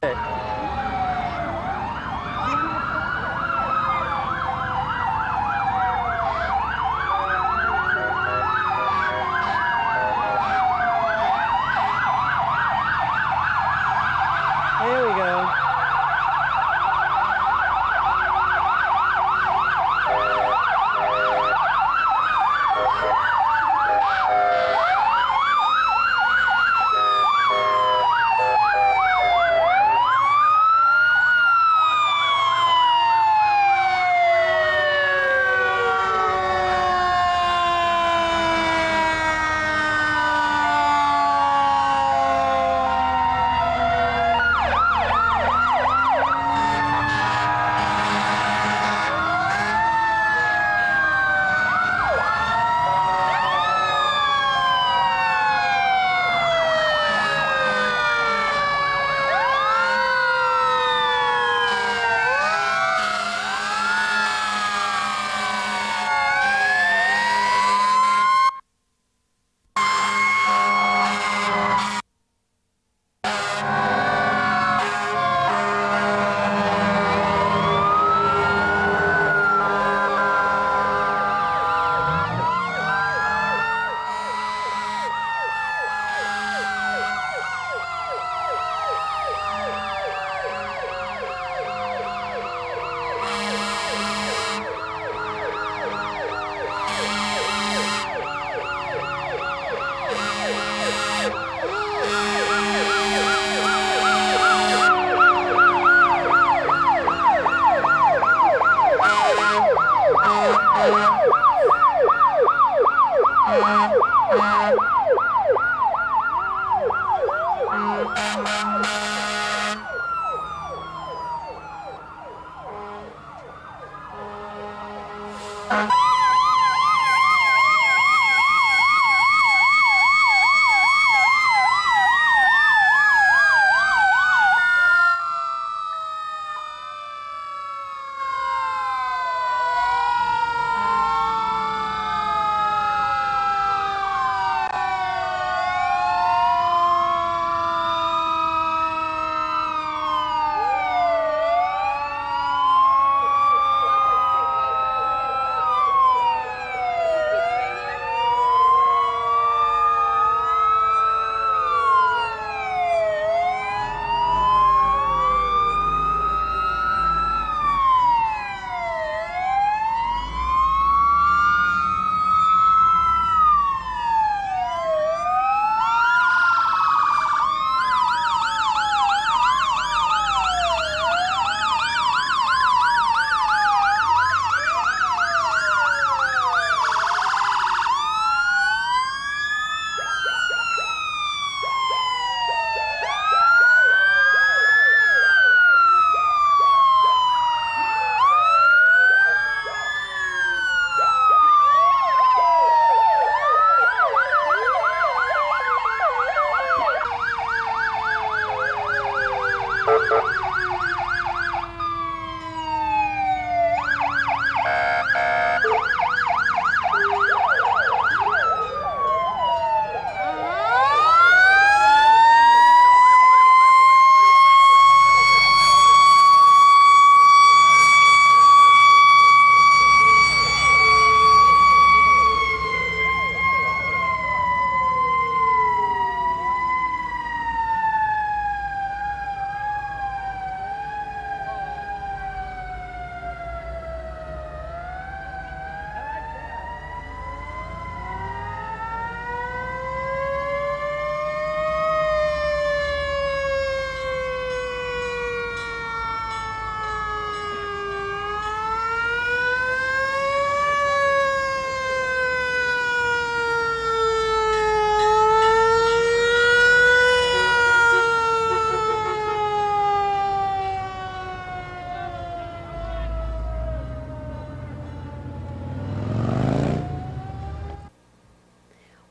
There we go.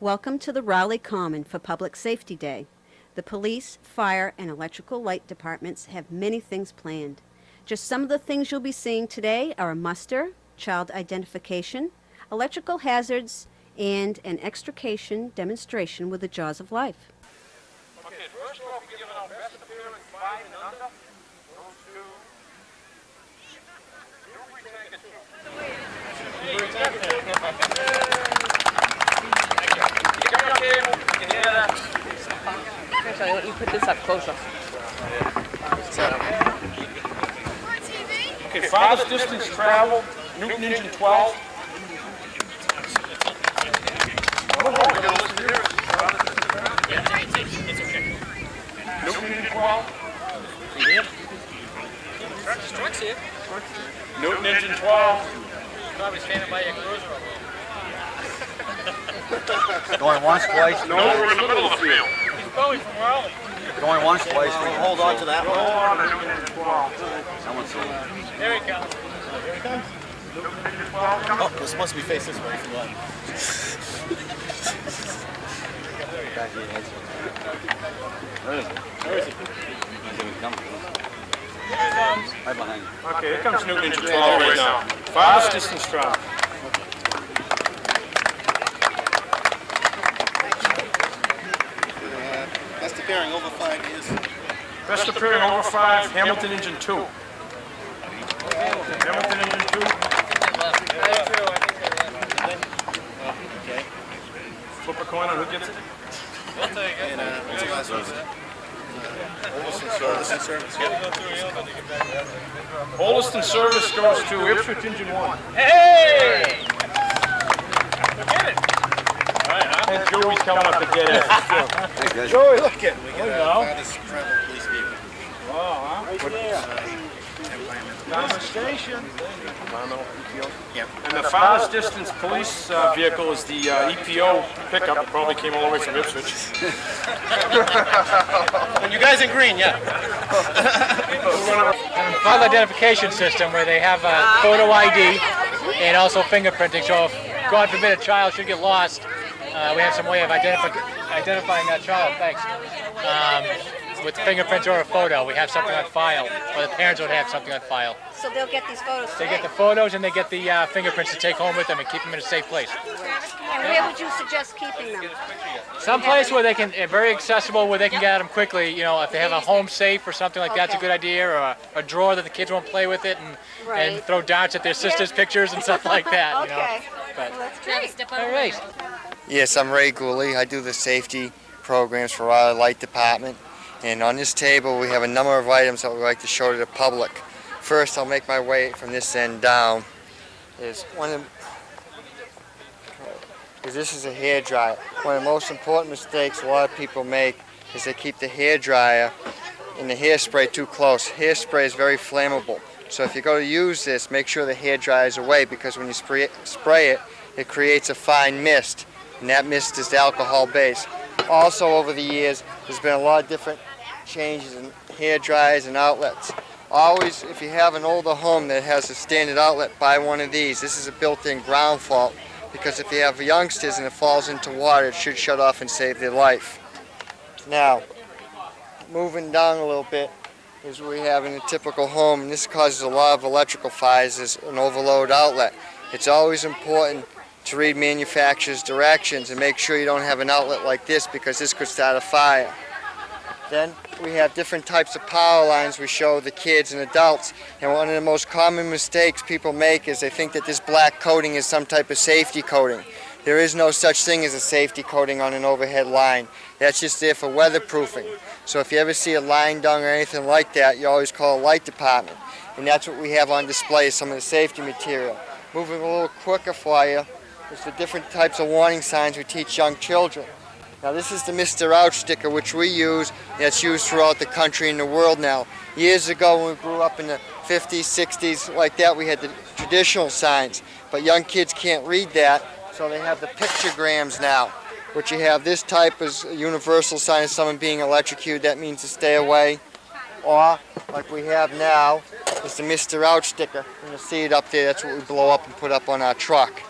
Welcome to the Raleigh Common for Public Safety Day. The police, fire, and electrical light departments have many things planned. Just some of the things you'll be seeing today are a muster, child identification, electrical hazards, and an extrication demonstration with the Jaws of Life. Okay, Okay, first trophy given out best appearance 5 and under. Those two. Newbury Tanker 2. Newbury Tanker 2. You got your cable. You can hear that. Actually, let me put this up closer. Okay, farthest distance travel, Newton engine 12. Newton engine 12. See here? Truck's here. Newton engine 12. Probably standing by your cruiser over there. Going once, twice. No, we're in the middle of the field. He's going from Raleigh. Going once, twice. Hold on to that Hold one. on to Newton engine 12. Someone say. There he comes. Newton engine 12 coming. Oh, this must be face this way if you like. Back of your head. Where is it? Where is it? He's gonna come. Right behind you. Okay, here comes Newton engine 12 right now. Farthest distance travel. Best appearing over 5 years. Best appearing over 5, Hamilton engine 2. Hamilton engine 2. Okay. Flip a coin on who gets it. And what's the last one? Olson Service. Oldest in service goes to Ipswich engine 1. Hey! Forget it. And Joey's coming up to get it. Hey, guys. Joey, look at We it. got There a farthest travel police vehicle. Down station. Yep. And the farthest distance police vehicle is the EPO pickup. It probably came all the way from Ipswich. And you guys in green, yeah. File identification system where they have a photo ID and also fingerprinting. So if, God forbid, a child should get lost, we have some way of identifying that child. Thanks. With fingerprints or a photo, we have something on file, or the parents would have something on file. So they'll get these photos They today. get the photos and they get the fingerprints to take home with them and keep them in a safe place. And where would you suggest keeping them? Someplace where they can, very accessible, where they can get at them quickly. You know, if they have a home safe or something like that's a Okay. good idea, or a drawer that the kids won't play with it and Right. throw darts at their sisters' pictures and stuff like that. You know. Okay. But, Well, that's great. all right. Yes, I'm Ray Gooley. I do the safety programs for our light department. And on this table we have a number of items that we'd like to show to the public. First, I'll make my way from this end down. This is a hair dryer. One of the most important mistakes a lot of people make is they keep the hair dryer and the hairspray too close. Hairspray is very flammable. So if you go to use this, make sure the hair dryer is away, because when you spray it, it creates a fine mist. And that mist is alcohol based. Also, over the years, there's been a lot of different changes in hair dryers and outlets. Always, if you have an older home that has a standard outlet, buy one of these. This is a built-in ground fault, because if you have youngsters and it falls into water, it should shut off and save their life. Now, moving down a little bit is what we have in a typical home, and this causes a lot of electrical fires, is an overload outlet. It's always important to read manufacturer's directions and make sure you don't have an outlet like this, because this could start a fire. Then we have different types of power lines we show the kids and adults, and one of the most common mistakes people make is they think that this black coating is some type of safety coating. There is no such thing as a safety coating on an overhead line. That's just there for weatherproofing. So if you ever see a line dung or anything like that, you always call a light department. And that's what we have on display, some of the safety material. Moving a little quicker for you is the different types of warning signs we teach young children. Now this is the Mr. Ouch sticker, which we use, and it's used throughout the country and the world now. Years ago, when we grew up in the 50s, 60s, like that, we had the traditional signs. But young kids can't read that, so they have the pictograms now, which you have this type is a universal sign of someone being electrocuted. That means to stay away. Or, like we have now, is the Mr. Ouch sticker. And you'll see it up there. That's what we blow up and put up on our truck.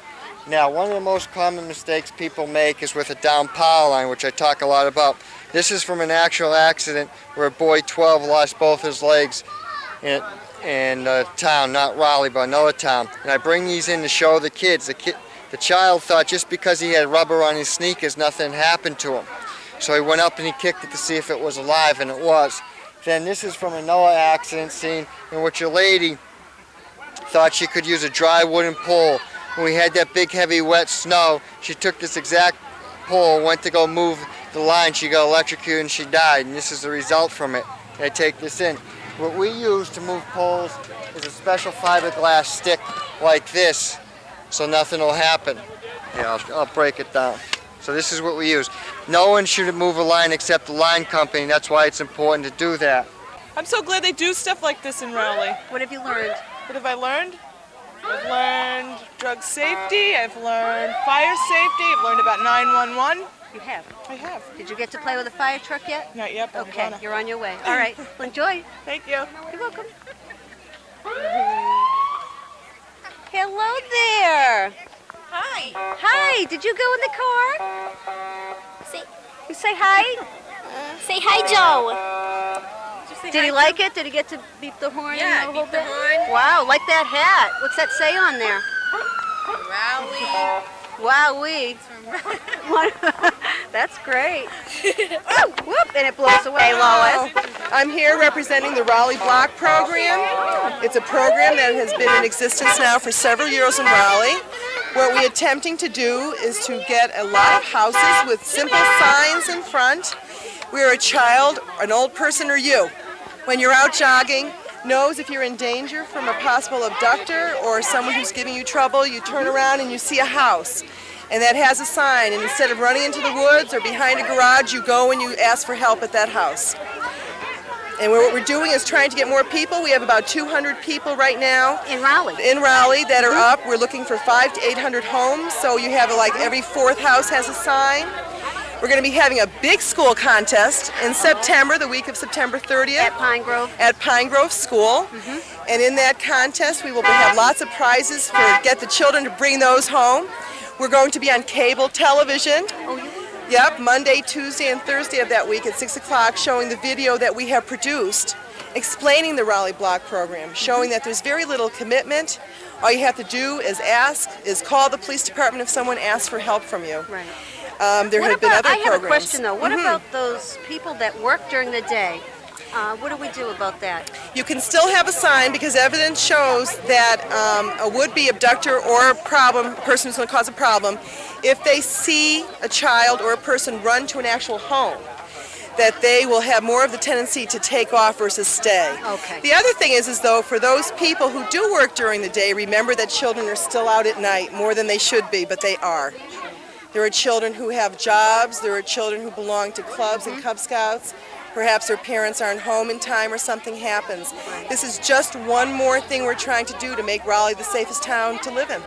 Now, one of the most common mistakes people make is with a down power line, which I talk a lot about. This is from an actual accident where a boy 12 lost both his legs in a town, not Raleigh, but another town. And I bring these in to show the kids. The child thought just because he had rubber on his sneakers, nothing happened to him. So he went up and he kicked it to see if it was alive, and it was. Then this is from another accident scene in which a lady thought she could use a dry wooden pole. When we had that big, heavy, wet snow, she took this exact pole, went to go move the line, she got electrocuted and she died, and this is the result from it. I take this in. What we use to move poles is a special fiberglass stick like this, so nothing will happen. Yeah, I'll break it down. So this is what we use. No one should move a line except the line company, and that's why it's important to do that. I'm so glad they do stuff like this in Raleigh. What have you learned? What have I learned? I've learned drug safety, I've learned fire safety, I've learned about 911. You have. I have. Did you get to play with a fire truck yet? Not yet, but I'm Okay, gonna. you're on your way. All right, well, enjoy. Thank you. You're welcome. Hello there. Hi. Hi, did you go in the car? Say, You say hi? say hi, Joe. Did he like it? Did he get to beep the horn? Yeah, a little beep the bit? horn. Wow, like that hat. What's that say on there? Raleigh. Wowee. That's great. Oh, whoop, and it blows away. Hey, Lois. I'm here representing the Raleigh Block Program. It's a program that has been in existence now for several years in Raleigh. What we're attempting to do is to get a lot of houses with simple signs in front where a child, an old person, or you, when you're out jogging, knows if you're in danger from a possible abductor or someone who's giving you trouble, you turn around and you see a house. And that has a sign, and instead of running into the woods or behind a garage, you go and you ask for help at that house. And what we're doing is trying to get more people. We have about 200 people right now In Raleigh. that are up. We're looking for 500 to 800 homes, so you have like every fourth house has a sign. We're going to be having a big school contest in September, the week of September 30th. At Pine Grove. At Pine Grove School. And in that contest, we will have lots of prizes for get the children to bring those home. We're going to be on cable television. Yep, Monday, Tuesday, and Thursday of that week at 6 o'clock, showing the video that we have produced, explaining the Raleigh Block Program, showing that there's very little commitment. All you have to do is call the police department if someone asks for help from you. Right. There have been other I have programs. a question, though. What about those people that work during the day? What do we do about that? You can still have a sign because evidence shows that a would-be abductor or a person who's going to cause a problem, if they see a child or a person run to an actual home, that they will have more of the tendency to take off versus stay. Okay. The other thing is though, for those people who do work during the day, remember that children are still out at night more than they should be, but they are. There are children who have jobs, there are children who belong to clubs and Cub Scouts. Perhaps their parents aren't home in time or something happens. This is just one more thing we're trying to do to make Raleigh the safest town to live in.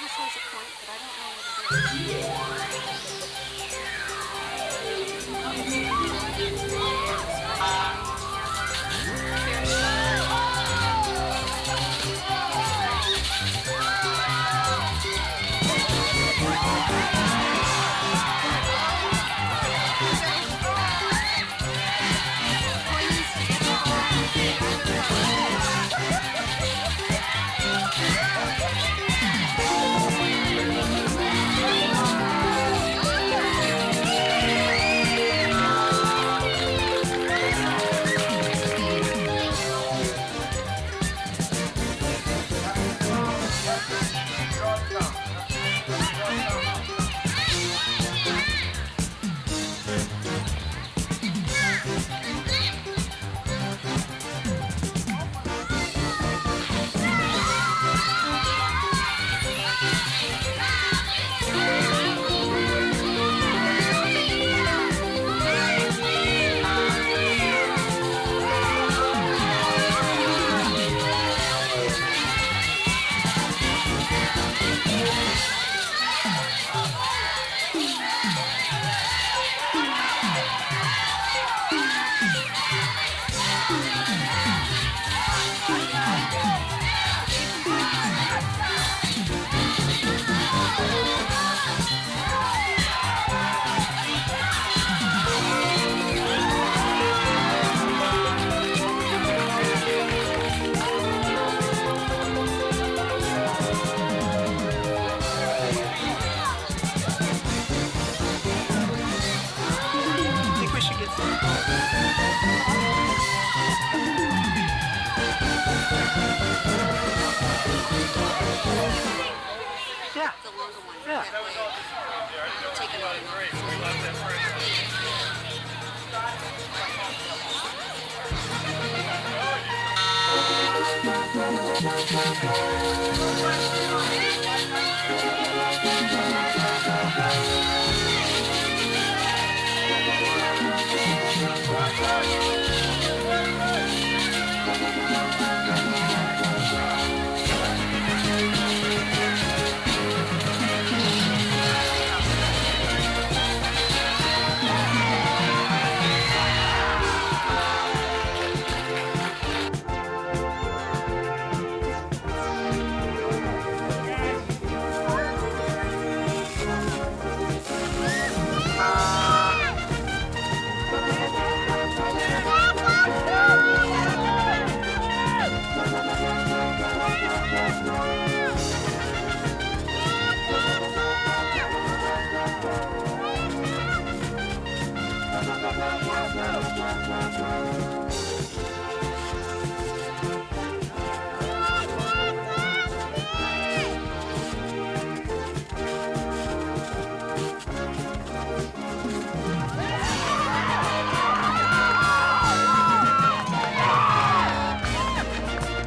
this has a point, but I don't know what it is.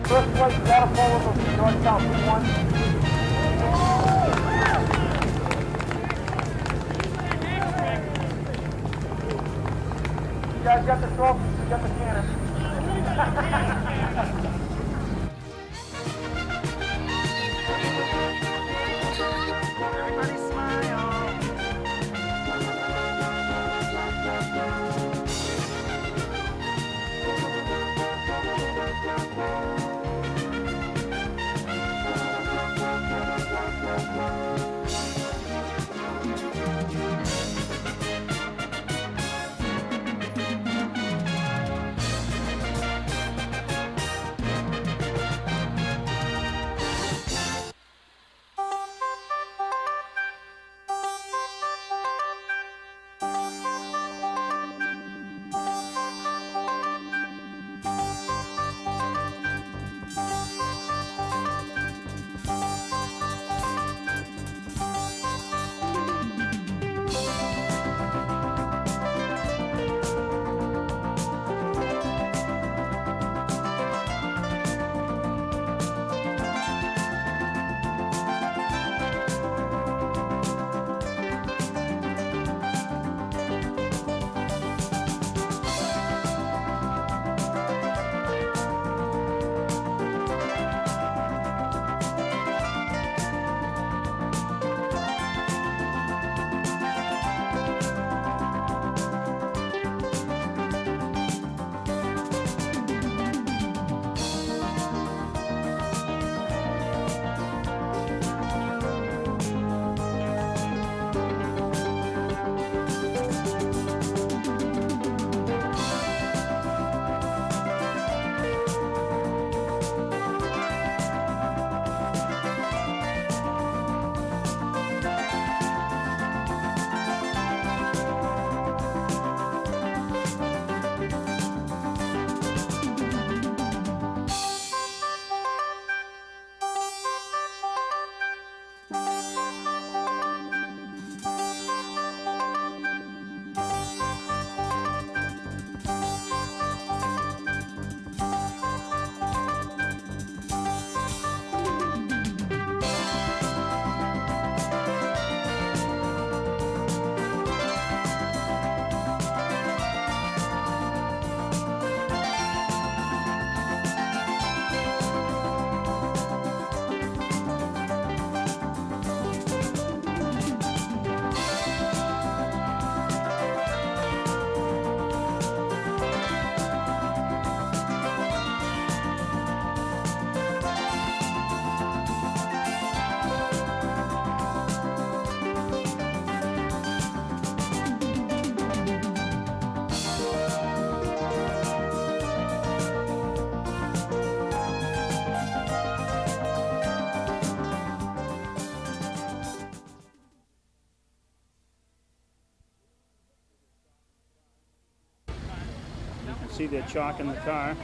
First place, Waterfall of North-South 1. You guys got the trophy, you got the cannon. Everybody smile. See, they're chalking the car.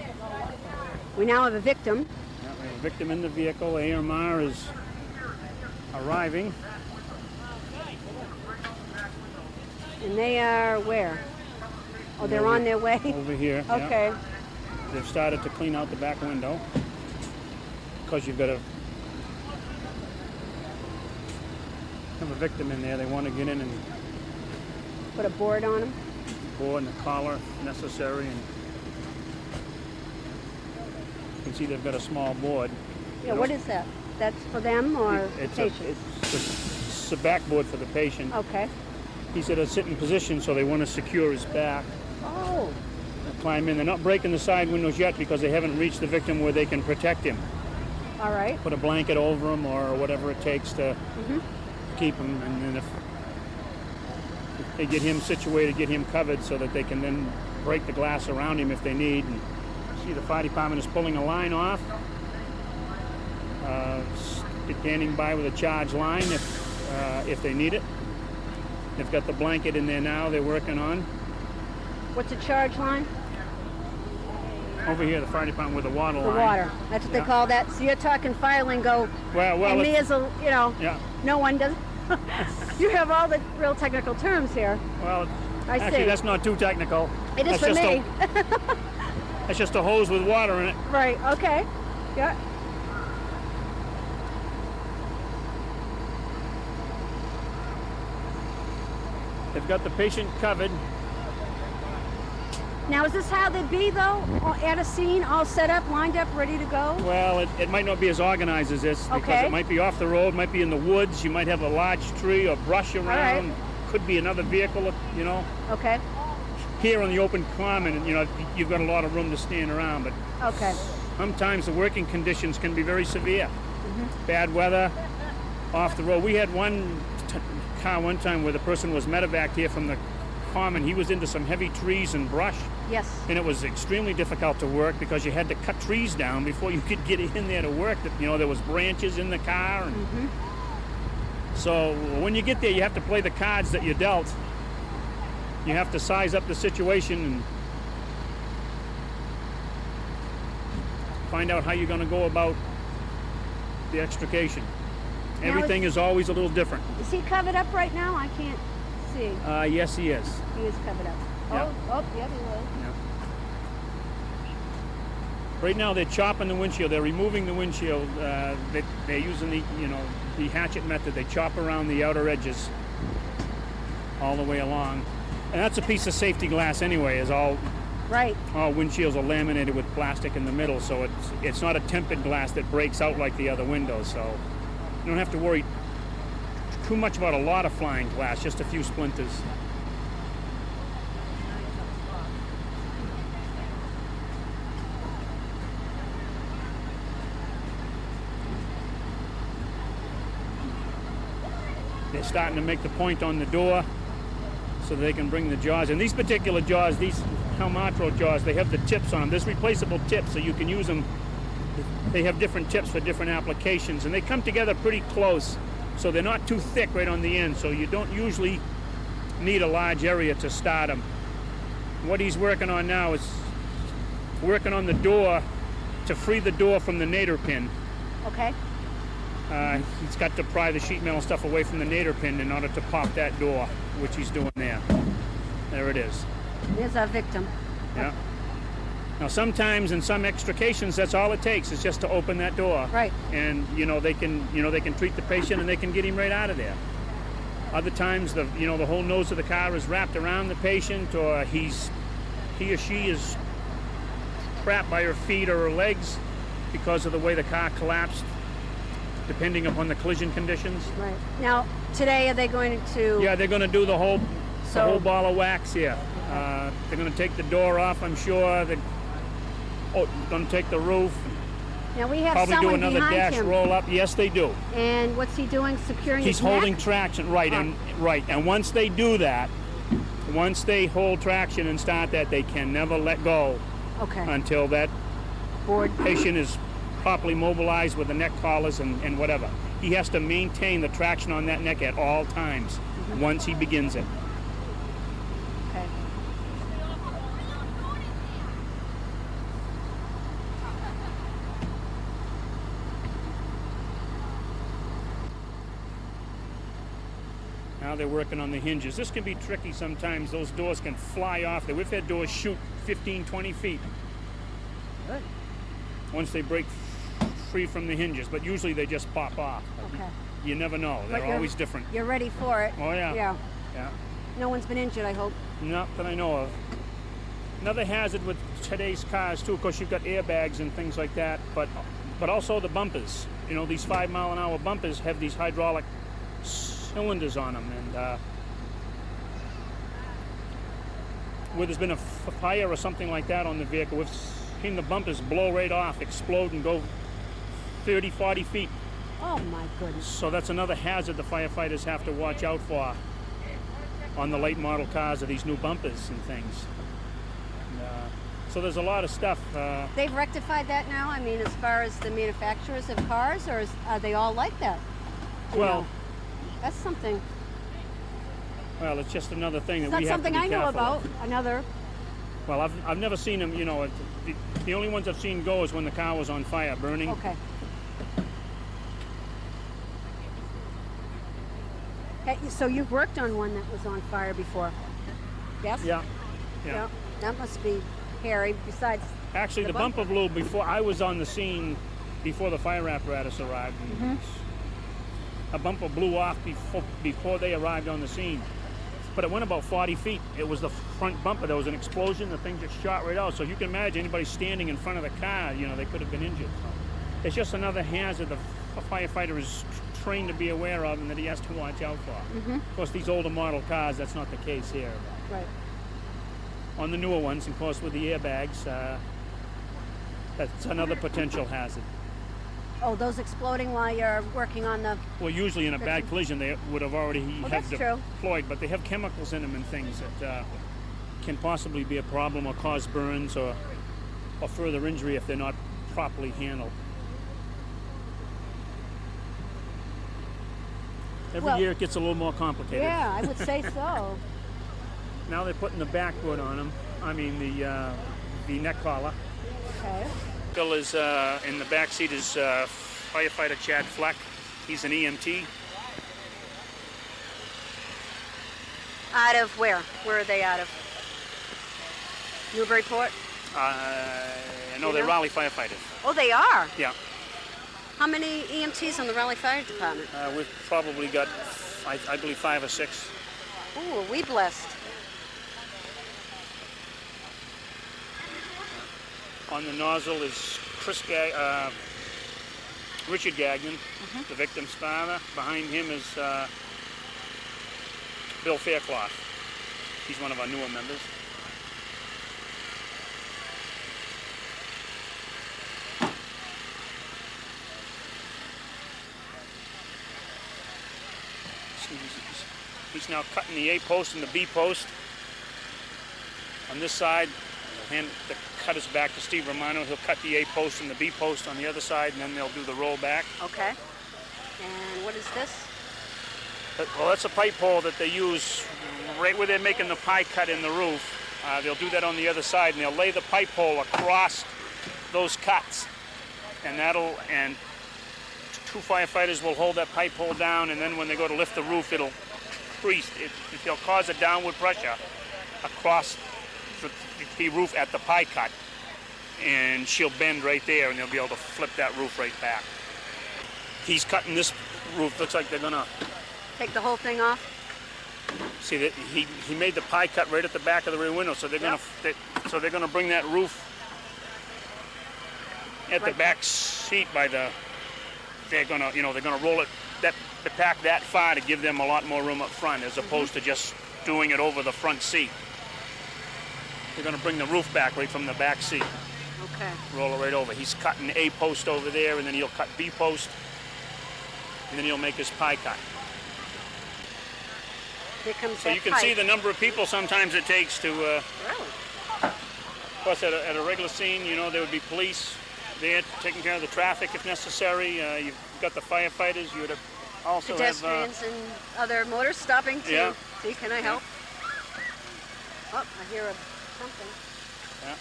We now have a victim. Yeah, we have a victim in the vehicle. AMR is arriving. And they are where? Oh, they're on their way? Over here. yeah. Okay. They've started to clean out the back window because you've got to have a victim in there. They want to get in and Put a board on them. board and a collar if necessary. And you can see they've got a small board. Yeah, what is that? That's for them or It's patient? it's a backboard for the patient. Okay. He's at a sitting position, so they want to secure his back. Oh, They'll climb in. They're not breaking the side windows yet because they haven't reached the victim where they can protect him. all right. Put a blanket over him or whatever it takes to keep him. And then if they get him situated, get him covered so that they can then break the glass around him if they need. And see, the fire department is pulling a line off. Standing by with a charge line if they need it. They've got the blanket in there now they're working on. What's a charge line? Over here, the fire department with the water The line. water. That's what they Yeah. call that. So you're talking fire lingo. Well, And me it's- as a, yeah. no one does. You have all the real technical terms here. Well, I actually, see. that's not too technical. It is That's for just me. That's just a hose with water in it. Right, okay. Yeah. They've got the patient covered. Now, is this how they be, though? At a scene, all set up, lined up, ready to go? Well, it might not be as organized as this because Okay. it might be off the road, might be in the woods. You might have a large tree or brush around. Could be another vehicle, you know. Okay, Here on the open common, you know, you've got a lot of room to stand around, but okay. sometimes the working conditions can be very severe. Mm-hmm. Bad weather, off the road. We had one car one time where the person was medevaced here from the common. He was into some heavy trees and brush, Yes. and it was extremely difficult to work because you had to cut trees down before you could get in there to work. You know, there was branches in the car. And so when you get there, you have to play the cards that you're dealt. You have to size up the situation and find out how you're going to go about the extrication. Now Everything is always a little different. Is he covered up right now? I can't see. Yes, he is. He is covered up. Yeah. Oh, yeah, he was. Right now, they're chopping the windshield. They're removing the windshield. They're using the hatchet method. They chop around the outer edges all the way along. And that's a piece of safety glass anyway. Is all Right. windshields are laminated with plastic in the middle, so it's not a tempered glass that breaks out like the other windows. So you don't have to worry too much about a lot of flying glass, just a few splinters. They're starting to make the point on the door so they can bring the jaws. And these particular jaws, these Helmatro jaws, they have the tips on them. There's replaceable tips, so you can use them. They have different tips for different applications, and they come together pretty close, so they're not too thick right on the end, so you don't usually need a large area to start them. What he's working on now is working on the door to free the door from the nadir pin. Okay. He's got to pry the sheet metal stuff away from the nadir pin in order to pop that door, which he's doing there. There it is. There's our victim. Yeah. Now sometimes in some extrications, that's all it takes is just to open that door. Right. And they can treat the patient and they can get him right out of there. Other times the whole nose of the car is wrapped around the patient, or he or she is trapped by her feet or her legs because of the way the car collapsed, depending upon the collision conditions. Right. Now, today are they going to? Yeah, they're going to do the whole So- ball of wax here. They're going to take the door off, I'm sure. They're going to take the roof. Now we have Probably do someone another behind dash him. roll up. Yes, they do. And what's he doing? Securing He's his neck? holding traction, right? And once they do that, once they hold traction and start that, they can never let go Okay. until that Board. patient is properly mobilized with the neck collars and whatever. He has to maintain the traction on that neck at all times once he begins it. Okay. Now they're working on the hinges. This can be tricky sometimes. Those doors can fly off there. We've had doors shoot 15, 20 feet. Good. Once they break free from the hinges, but usually they just pop off. Okay. You never know. But They're you're- always different. You're ready for it. Oh, yeah. Yeah. Yeah. No one's been injured, I hope. Not that I know of. Another hazard with today's cars too, of course you've got airbags and things like that, but also the bumpers. You know, these 5-mile-an-hour bumpers have these hydraulic cylinders on them, and where there's been a fire or something like that on the vehicle, we've seen the bumpers blow right off, explode, and go 30, 40 feet. Oh my goodness. So that's another hazard the firefighters have to watch out for on the late model cars, are these new bumpers and things. And, so there's a lot of stuff. They've rectified that now? I mean, as far as the manufacturers of cars, or are they all like that? You Well, know, that's something. well, it's just another thing It's that not we have to something be I know careful about. of. Another. Well, I've never seen them, you know, the only ones I've seen go is when the car was on fire, burning. Okay. Hey, so you've worked on one that was on fire before? Yes? Yeah. Yeah. That must be hairy, besides... Actually, the bumper blew before I was on the scene, before the fire apparatus arrived. A bumper blew off before they arrived on the scene. But it went about 40 feet. It was the front bumper. There was an explosion. The thing just shot right out. So you can imagine anybody standing in front of the car, you know, they could have been injured. So it's just another hazard the firefighter is trained to be aware of and that he has to watch out for. Of course, these older model cars, that's not the case here. Right. On the newer ones, of course, with the airbags, that's another potential hazard. Oh, those exploding while you're working on the... Well, usually in a bad collision, they would have already that's true. deployed, but they have chemicals in them and things that can possibly be a problem or cause burns or further injury if they're not properly handled. Every Well- year it gets a little more complicated. Yeah, I would say so. Now they're putting the backboard on them. I mean the neck collar. Okay. Bill is in the back seat is firefighter Chad Fleck. He's an EMT. Out of where? Where are they out of? Newburyport? No, they're Raleigh firefighters. Oh, they are? Yeah. How many EMTs on the Raleigh Fire Department? We've probably got, I believe, 5 or 6. Ooh, are we blessed? On the nozzle is Richard Gagnon, the victim's father. Behind him is Bill Faircloth. He's one of our newer members. He's now cutting the A post and the B post. On this side, hand the cut is back to Steve Romano. He'll cut the A post and the B post on the other side, and then they'll do the roll back. Okay. And what is this? Well, that's a pipe hole that they use right where they're making the pie cut in the roof. They'll do that on the other side, and they'll lay the pipe hole across those cuts, and two firefighters will hold that pipe hole down, and then when they go to lift the roof, it'll crease. It'll cause a downward pressure across the roof at the pie cut, and she'll bend right there, and they'll be able to flip that roof right back. He's cutting this roof. Looks like they're gonna Take the whole thing off? see that he made the pie cut right at the back of the rear window, so they're gonna bring that roof at the back seat by the. They're gonna roll it back that far to give them a lot more room up front, as opposed to just doing it over the front seat. They're going to bring the roof back right from the back seat. Okay. Roll it right over. He's cutting A post over there, and then he'll cut B post, and then he'll make his pie cut. Here comes So that you can pipe. see the number of people sometimes it takes to. Really? Of course, at a regular scene, you know, there would be police there taking care of the traffic if necessary. You've got the firefighters. You would also Pedestrians have. and other motors stopping to Yeah. see, can I help? Oh, I hear something. Yeah.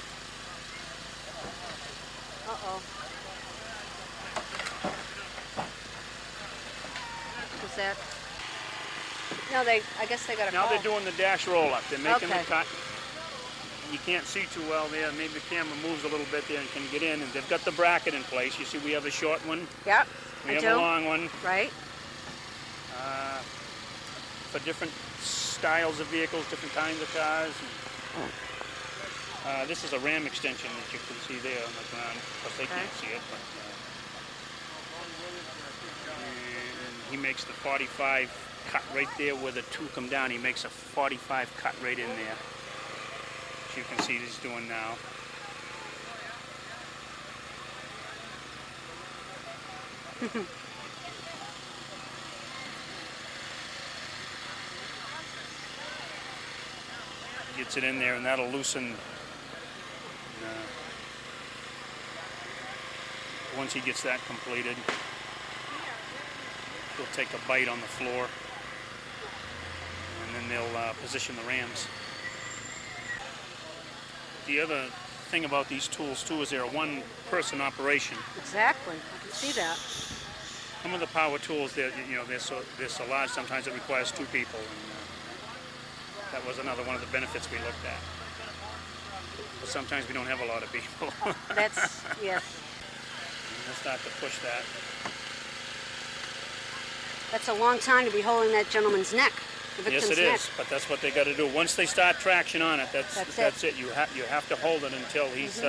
Uh-oh. What's that? No, I guess they got a Now call. they're doing the dash roll-up. They're making Okay. the cut. You can't see too well there. Maybe the camera moves a little bit there and can get in. And they've got the bracket in place. You see we have a short one. Yep, We I have do. a long one. Right? For different styles of vehicles, different kinds of cars. This is a Ram extension that you can see there on the ground. Of course, they can't see it, but and he makes the 45 cut right there where the two come down. He makes a 45 cut right in there. As you can see, he's doing now. Gets it in there, and that'll loosen. Once he gets that completed, he'll take a bite on the floor, and then they'll position the rams. The other thing about these tools too is they're a one-person operation. Exactly. I can see that. Some of the power tools, they're so large. Sometimes it requires two people. And, that was another one of the benefits we looked at. But sometimes we don't have a lot of people. That's, yes. We'll start to push that. That's a long time to be holding that gentleman's neck, the Yes, victim's it neck. is. But that's what they got to do. Once they start traction on it, That's that's it. You have to hold it until he's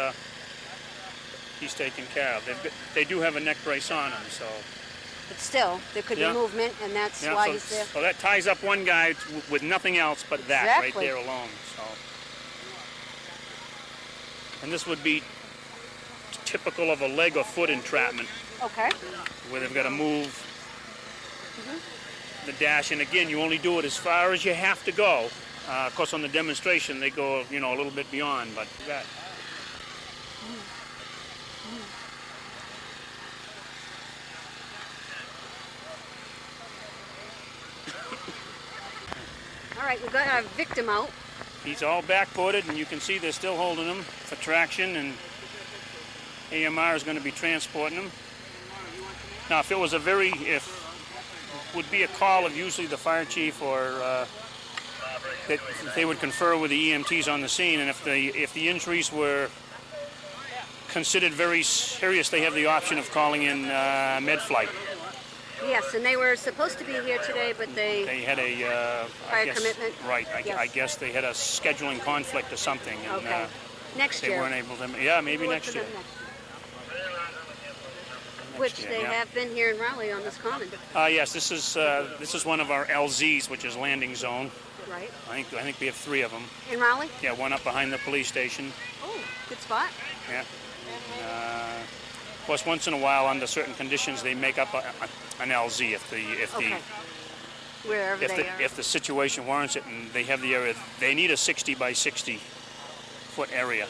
taken care of. They do have a neck brace on him, so. But still, there could Yeah. be movement, and that's why he's there. So that ties up one guy with nothing else but that right Exactly. there alone. So, and this would be typical of a leg or foot entrapment, Okay. where they've got to move the dash. And again, you only do it as far as you have to go. Of course, on the demonstration, they go a little bit beyond, but that. All right, we got our victim out. He's all backboarded, and you can see they're still holding him for traction, and AMR is going to be transporting him. Now, if it was would be a call of usually the fire chief or that they would confer with the EMTs on the scene, and if the injuries were considered very serious, they have the option of calling in med flight. Yes, and they were supposed to be here today, but They had a Prior commitment? Right. Yes. I guess they had a scheduling conflict or something, and Okay. Next they year. weren't able to. Yeah, maybe We'll look next for year. them Which year, they yeah. have been here in Raleigh on this common. Yes, this is one of our LZs, which is landing zone. Right. I think we have 3 of them. In Raleigh? Yeah, one up behind the police station. Oh, good spot. Yeah. Of course, once in a while, under certain conditions, they make up an LZ Okay. Wherever they are. if the situation warrants it, and they have the area. They need a 60 by 60 foot area.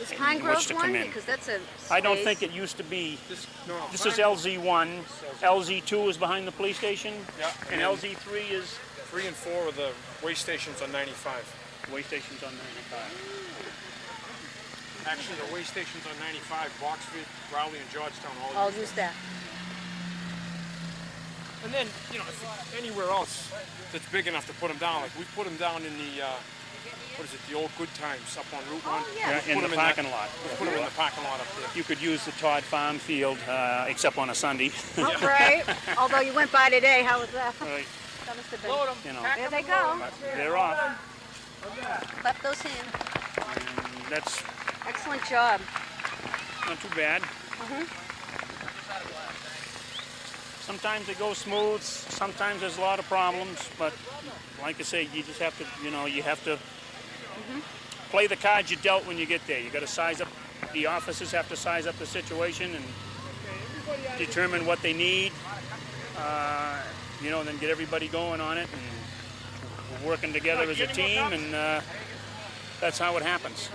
Is in Pine which Grove to one? come in. Because that's a I don't space. think it used to be. No, This is LZ1. LZ2 is behind the police station. Yeah, And LZ3 is 3 and 4 are the way stations on 95. way stations on 95. Actually, the way stations on 95, Boxford, Raleigh, and Georgetown all I'll use use that. And then, if anywhere else that's big enough to put them down, like we put them down in the, the old Good Times up on Route 1. yeah. In Put the 'em in parking lot. Put them in the parking lot up there. You could use the Todd Farm Field, except on a Sunday. Oh, right. Although you went by today, how was that? Right. That must have been. Load 'em. There they go. But they're off. Clap those hands. And that's Excellent job. not too bad. Sometimes they go smooth. Sometimes there's a lot of problems. But like I say, you just have to, you have to play the cards you dealt when you get there. You got to size up. The officers have to size up the situation and determine what they need. And then get everybody going on it, and we're working together as a team, and that's how it happens.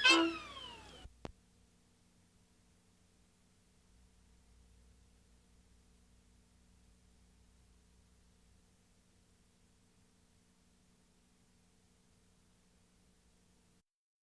Bye.